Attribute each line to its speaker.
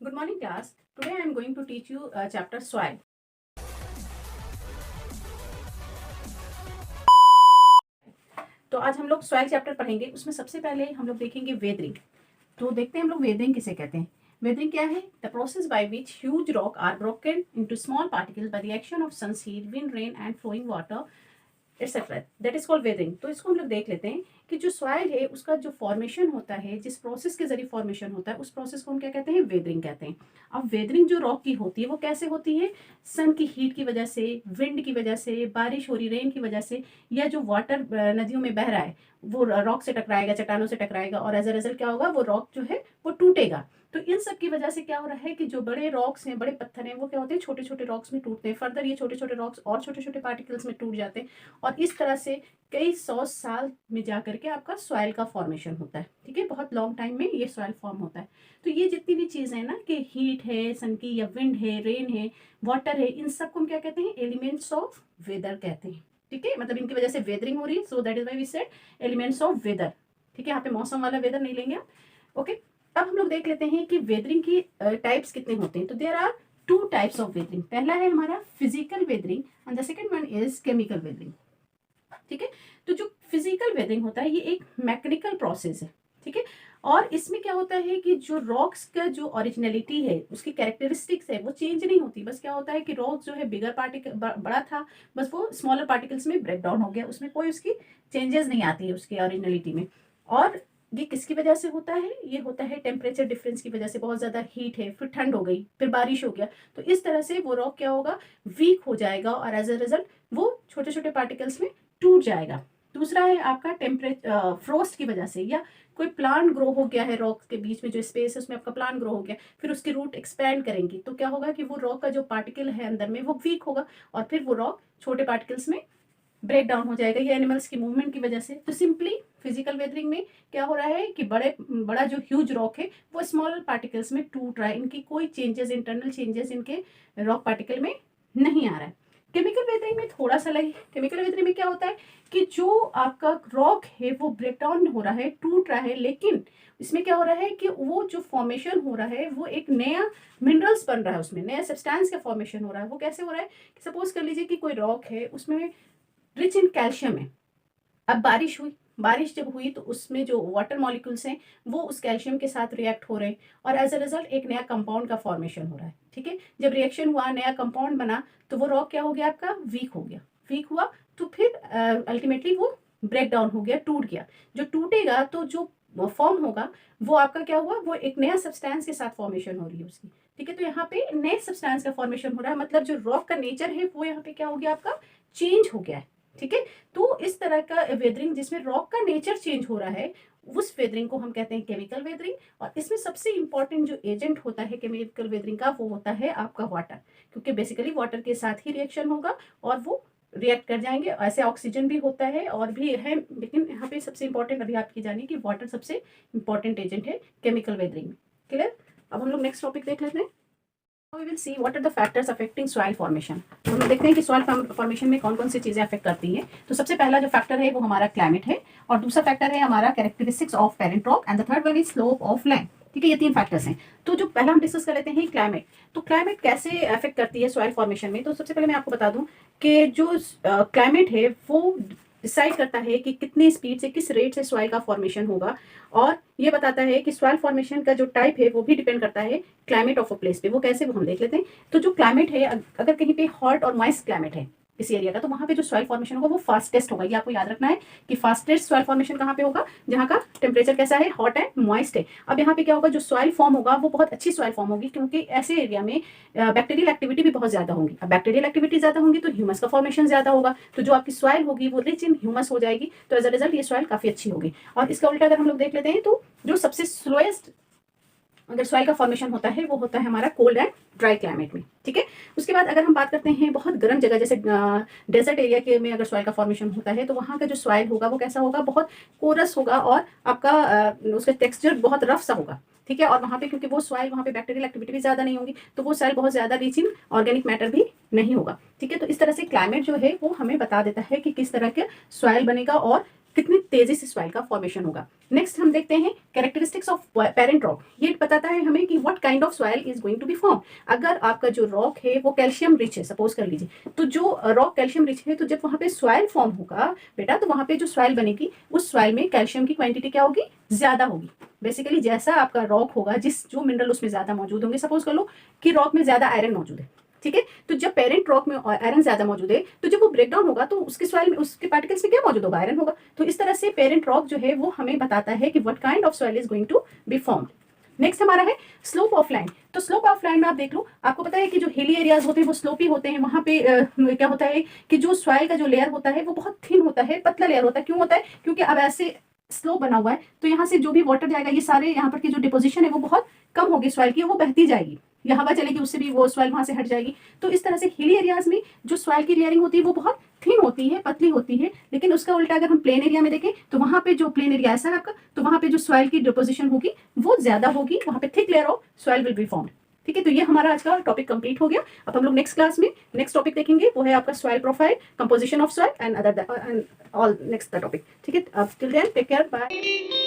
Speaker 1: Good morning class. Today I am going to teach you chapter soil. तो आज हम लोग soil चैप्टर पढ़ेंगे. उसमें सबसे पहले हम लोग देखेंगे वेदरिंग. तो देखते हैं हम लोग वेदरिंग किसे कहते हैं. वेदरिंग क्या है? The process by which huge rock are broken into small particles by the action of sun's heat, wind, rain and flowing water etcetera. That is called weathering. तो इसको हम लोग देख लेते हैं कि जो सॉइल है उसका जो फॉर्मेशन होता है, जिस प्रोसेस के जरिए फॉर्मेशन होता है, उस प्रोसेस को हम क्या कहते हैं? वेदरिंग कहते हैं. अब वेदरिंग जो रॉक की होती है वो कैसे होती है? सन की हीट की वजह से, विंड की वजह से, बारिश हो रही, रेन की वजह से, या जो वाटर नदियों में बह रहा है वो रॉक से टकराएगा, चट्टानों से टकराएगा और एज अ रिजल्ट क्या होगा? वो रॉक जो है वो टूटेगा. तो इन सब की वजह से क्या हो रहा है कि जो बड़े रॉक्स हैं, बड़े पत्थर हैं, वो क्या होते हैं? छोटे छोटे रॉक्स में टूटते हैं. फर्दर ये छोटे छोटे रॉक्स और छोटे छोटे पार्टिकल्स में टूट जाते हैं और इस तरह से कई 100 साल में जा करके आपका सॉइल का फॉर्मेशन होता है. ठीक है, बहुत लॉन्ग टाइम में ये सॉइल फॉर्म होता है. तो ये जितनी भी चीज़ें हैं ना, कि हीट है सन की, या विंड है, रेन है, वाटर है, इन सबको हम क्या कहते हैं? एलिमेंट्स ऑफ वेदर कहते हैं. ठीक है, मतलब इनकी वजह से वेदरिंग हो रही है. So that is why we said elements of weather. ठीक है, यहाँ पे मौसम वाला वेदर नहीं लेंगे आप. ओके, अब हम लोग देख लेते हैं कि वेदरिंग की टाइप्स कितने होते हैं. तो there are two types of weathering. पहला है हमारा physical weathering and the second one is chemical weathering. ठीक है, तो जो फिजिकल वेदरिंग होता है ये एक मैकेनिकल प्रोसेस है. ठीक है, और इसमें क्या होता है कि जो रॉक्स का जो ओरिजिनलिटी है, उसकी कैरेक्टरिस्टिक्स है, वो चेंज नहीं होती. बस क्या होता है कि रॉक जो है बिगर पार्टिकल बड़ा था, बस वो स्मॉलर पार्टिकल्स में ब्रेक डाउन हो गया. उसमें कोई उसकी चेंजेस नहीं आती है उसकी ओरिजिनलिटी में. और ये किसकी वजह से होता है? ये होता है टेम्परेचर डिफरेंस की वजह से. बहुत ज़्यादा हीट है, फिर ठंड हो गई, फिर बारिश हो गया, तो इस तरह से वो रॉक क्या होगा? वीक हो जाएगा और एज अ रिजल्ट वो छोटे छोटे पार्टिकल्स में टूट जाएगा. दूसरा है आपका टेम्परेचर फ्रोस्ट की वजह से, या कोई प्लांट ग्रो हो गया है रॉक के बीच में, जो स्पेस है उसमें आपका प्लांट ग्रो हो गया, फिर उसकी रूट एक्सपैंड करेंगी, तो क्या होगा कि वो रॉक का जो पार्टिकल है अंदर में वो वीक होगा और फिर वो रॉक छोटे पार्टिकल्स में ब्रेक डाउन हो जाएगा, ये एनिमल्स की मूवमेंट की वजह से. तो सिंपली फिजिकल वेदरिंग में क्या हो रहा है कि बड़ा जो ह्यूज रॉक है वो स्मॉल पार्टिकल्स में टूट रहा है. इनकी कोई चेंजेस, इंटरनल चेंजेस इनके रॉक पार्टिकल में नहीं आ रहा है. केमिकल वेदरिंग में थोड़ा सा लगे. केमिकल वेदरिंग में क्या होता है कि जो आपका रॉक है वो ब्रेक डाउन हो रहा है, टूट रहा है, लेकिन इसमें क्या हो रहा है कि वो जो फॉर्मेशन हो रहा है वो एक नया मिनरल्स बन रहा है, उसमें नया सब्सटेंस का फॉर्मेशन हो रहा है. वो कैसे हो रहा है कि सपोज कर लीजिए कि कोई रॉक है, उसमें रिच इन कैल्शियम है. अब बारिश हुई, बारिश जब हुई तो उसमें जो वाटर मॉलिक्यूल्स हैं वो उस कैल्शियम के साथ रिएक्ट हो रहे हैं और एज अ रिजल्ट एक नया कंपाउंड का फॉर्मेशन हो रहा है. ठीक है, जब रिएक्शन हुआ, नया कंपाउंड बना, तो वो रॉक क्या हो गया? आपका वीक हो गया. वीक हुआ तो फिर अल्टीमेटली वो ब्रेक डाउन हो गया, टूट गया. जो टूटेगा तो जो फॉर्म होगा वो आपका क्या हुआ? वो एक नया सब्सटेंस के साथ फॉर्मेशन हो रही है उसकी. ठीक है, तो यहाँ पे नए सब्सटेंस का फॉर्मेशन हो रहा है, मतलब जो रॉक का नेचर है वो यहाँ पे क्या हो गया? आपका चेंज हो गया है. ठीक है, तो इस तरह का वेदरिंग जिसमें रॉक का नेचर चेंज हो रहा है, उस वेदरिंग को हम कहते हैं केमिकल वेदरिंग. और इसमें सबसे इंपॉर्टेंट जो एजेंट होता है केमिकल वेदरिंग का, वो होता है आपका वाटर, क्योंकि बेसिकली वाटर के साथ ही रिएक्शन होगा और वो रिएक्ट कर जाएंगे. ऐसे ऑक्सीजन भी होता है और भी है, लेकिन यहाँ पे सबसे इंपॉर्टेंट अभी आपकी जानिए कि वाटर सबसे इंपॉर्टेंट एजेंट है केमिकल वेदरिंग में. क्लियर? अब हम लोग नेक्स्ट टॉपिक देख लेते हैं. We will see what are the factors affecting soil formation. तो हम देखते हैं कि सॉइल फॉर्मेशन में कौन कौन सी चीजें अफेक्ट करती हैं. तो सबसे पहला जो फैक्टर है वो हमारा क्लाइमेट है, और दूसरा फैक्टर है हमारा characteristics of parent rock, and the third one is slope of land. ठीक है, ये तीन फैक्टर्स हैं. तो जो पहला हम डिस्कस कर लेते हैं क्लाइमेट. तो क्लाइमेट कैसे अफेक्ट करती है सॉइल फॉर्मेशन में. तो सबसे पहले मैं आपको बता दूं कि जो क्लाइमेट है वो डिसाइड करता है कि कितने स्पीड से, किस रेट से सॉइल का फॉर्मेशन होगा, और ये बताता है कि सॉइल फॉर्मेशन का जो टाइप है वो भी डिपेंड करता है क्लाइमेट ऑफ अ प्लेस पे. वो कैसे, वो हम देख लेते हैं. तो जो क्लाइमेट है, अगर कहीं पे हॉट और मॉइस्ट क्लाइमेट है किसी एरिया का, तो वहां पे जो सॉइल फॉर्मेशन होगा वो फास्टेस्ट होगा. ये आपको याद रखना है कि फास्टेस्ट सॉइल फॉर्मेशन कहाँ पे होगा? जहाँ का टेम्परेचर कैसा है? हॉट एंड मॉइस्ट है. अब यहाँ पे क्या होगा? जो सॉइल फॉर्म होगा वो बहुत अच्छी सॉइल फॉर्म होगी, क्योंकि ऐसे एरिया में बैक्टीरियल एक्टिविटी भी बहुत ज्यादा होगी. अब बैक्टीरियल एक्टिविटी ज्यादा होंगी तो ह्यूमस का फॉर्मेशन ज्यादा होगा, तो जो आपकी सॉइल होगी वो रिच इन ह्यूमस हो जाएगी. तो एज अ रिजल्ट ये सॉइल काफी अच्छी होगी. और इसका उल्टा अगर हम लोग देख लेते हैं, तो जो सबसे स्लोएस्ट अगर सॉइल का फॉर्मेशन होता है वो होता है हमारा कोल्ड एंड ड्राई क्लाइमेट में. ठीक है, उसके बाद अगर हम बात करते हैं बहुत गर्म जगह, जैसे डेजर्ट एरिया के में अगर सॉइल का फॉर्मेशन होता है, तो वहाँ का जो सॉइल होगा वो कैसा होगा? बहुत कोरस होगा और आपका उसका टेक्सचर बहुत रफ सा होगा. ठीक है, और वहाँ पे क्योंकि वो सॉइल, वहाँ पे बैक्टीरियल एक्टिविटी भी ज्यादा नहीं होगी, तो वो सॉइल बहुत ज्यादा रिच इन ऑर्गेनिक मैटर भी नहीं होगा. ठीक है, तो इस तरह से क्लाइमेट जो है वो हमें बता देता है कि किस तरह के सॉइल बनेगा और कितनी तेजी से सॉइल का फॉर्मेशन होगा। नेक्स्ट हम देखते हैं कैरेक्टरिस्टिक्स ऑफ पेरेंट रॉक। ये बताता है हमें कि what kind of soil is going to be form. अगर आपका जो रॉक है वो कैल्शियम रिच है, सपोज कर लीजिए, तो जो रॉक कैल्शियम रिच है, तो जब वहां पे सॉइल फॉर्म होगा बेटा, तो वहां पे जो सॉइल बनेगी उस सॉइल में कैल्शियम की क्वांटिटी क्या होगी, ज्यादा होगी। बेसिकली जैसा आपका रॉक होगा, जिस जो मिनरल उसमें ज्यादा मौजूद होंगे, सपोज कर लो कि रॉक में ज्यादा आयरन मौजूद है, ठीक है, तो जब पेरेंट रॉक में आयरन ज्यादा मौजूद है, तो जब वो ब्रेक डाउन होगा तो उसके सॉइल में, उसके पार्टिकल्स में क्या मौजूद होगा, आयरन होगा। तो इस तरह से पेरेंट रॉक जो है वो हमें बताता है कि what kind of soil is going to be formed. Next हमारा है स्लोप ऑफ लैंड। तो स्लोप ऑफ लैंड में आप देख लो, आपको पता है कि जो हिली एरियाज होते हैं वो स्लोपी होते हैं। वहां पे क्या होता है कि जो सॉइल का जो लेयर होता है वो बहुत थिन होता है, पतला लेयर होता है। क्यों होता है, क्योंकि अब ऐसे स्लोप बना हुआ है, तो यहाँ से जो भी वाटर जाएगा, ये सारे यहाँ पर की जो डिपोजिशन है वो बहुत कम होगी सॉइल की, वो बहती जाएगी, या हवा चलेगी उससे भी वो सॉइल वहां से हट जाएगी। तो इस तरह से हिली एरियाज में जो सॉइल की लेयरिंग होती है वो बहुत थिन होती है, पतली होती है। लेकिन उसका उल्टा अगर हम प्लेन एरिया में देखें, तो वहां पे जो प्लेन एरिया ऐसा है आपका, तो वहां पे जो सॉइल की डिपोजिशन होगी वो ज्यादा होगी, वहां पे thick layer of soil will be formed. ठीक है, तो ये हमारा आज का टॉपिक कंप्लीट हो गया। अब हम लोग नेक्स्ट क्लास में नेक्स्ट टॉपिक देखेंगे, वो है आपका soil profile, composition of soil and other all next topic. ठीक है, अब till then take care, bye.